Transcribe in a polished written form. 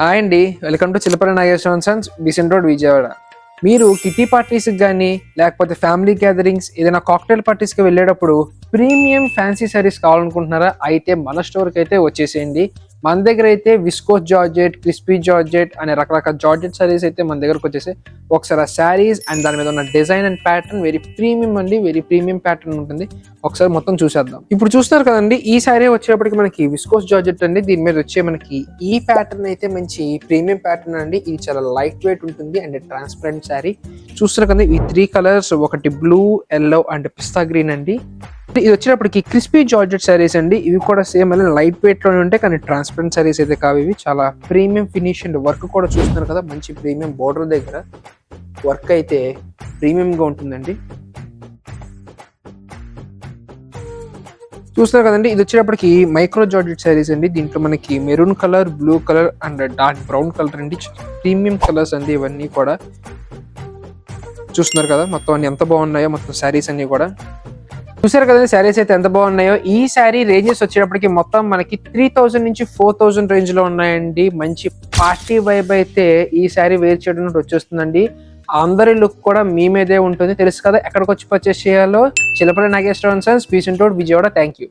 Hi అండి, welcome to Chilapalli Nageswaran Sons, Besant road, Vijayawada. మీరు kitty పార్టీస్కి కానీ లేకపోతే ఫ్యామిలీ గ్యాదరింగ్స్ ఏదైనా కాక్టైల్ పార్టీస్కి వెళ్ళేటప్పుడు ప్రీమియం ఫ్యాన్సీ సారీస్ కావాలనుకుంటున్నారా? అయితే మన స్టోర్కి అయితే వచ్చేసేయండి. మన దగ్గర అయితే విస్కోస్ జార్జెట్, క్రిస్పీ జార్జెట్ అనే రకరకాల జార్జెట్ సారీస్ అయితే మన దగ్గరకు వచ్చేసాయి. ఒకసారి ఆ శారీస్ అండ్ దాని మీద ఉన్న design and pattern very premium అండి, వెరీ ప్రీమియం ప్యాటర్న్ ఉంటుంది. ఒకసారి మొత్తం చూసేద్దాం. ఇప్పుడు చూస్తున్నారు కదండి, ఈ శారీ వచ్చేటప్పటికి మనకి విస్కోస్ జార్జెట్ అండి. దీని మీద వచ్చే మనకి ఈ ప్యాటర్న్ అయితే మంచి ప్రీమియం ప్యాటర్న్ అండి. ఇది చాలా లైట్ వెయిట్ ఉంటుంది అండ్ ట్రాన్స్పరెంట్ శారీ. చూస్తున్నారు కదా, ఈ 3 కలర్స్, ఒకటి blue, yellow and pista green అండి. ఇది వచ్చేటప్పటికి క్రిస్పీ జార్జెట్ సారీస్ అండి. ఇవి కూడా సేమ్ అలా లైట్ వెయిట్ లోనే ఉంటాయి, కానీ ట్రాన్స్పరెంట్ సారీస్ అయితే కావు. ఇవి చాలా ప్రీమియం ఫినిష్ అండ్ వర్క్ కూడా చూస్తున్నారు కదా, మంచి ప్రీమియం బోర్డర్ దగ్గర వర్క్ అయితే ప్రీమియం గా ఉంటుందండి. చూస్తున్నారు కదండి, ఇది వచ్చేటప్పటికి మైక్రో జార్జెట్ సారీస్ అండి. దీంట్లో మనకి maroon colour, blue colour and dark brown colour అండి. ప్రీమియం కలర్స్ అండి ఇవన్నీ కూడా. చూస్తున్నారు కదా మొత్తం అన్ని ఎంత బాగున్నాయో, మొత్తం శారీస్ అన్ని కూడా చూసారు కదండి. శారీస్ అయితే ఎంత బాగున్నాయో. ఈ శారీ రేంజెస్ వచ్చేటప్పటికి మొత్తం మనకి 3000 నుంచి 4000 రేంజ్ లో ఉన్నాయండి. మంచి పార్టీ వైబ్ అయితే ఈ శారీ వేర్ చేయడం వచ్చేస్తుందండి. అందరి లుక్ కూడా మీ మీదే ఉంటుంది. తెలుసు కదా ఎక్కడికి వచ్చి పర్చేస్ చేయాలో. Chilapalli Nageswaran Sons, Besant road, Vijayawada. Thank you.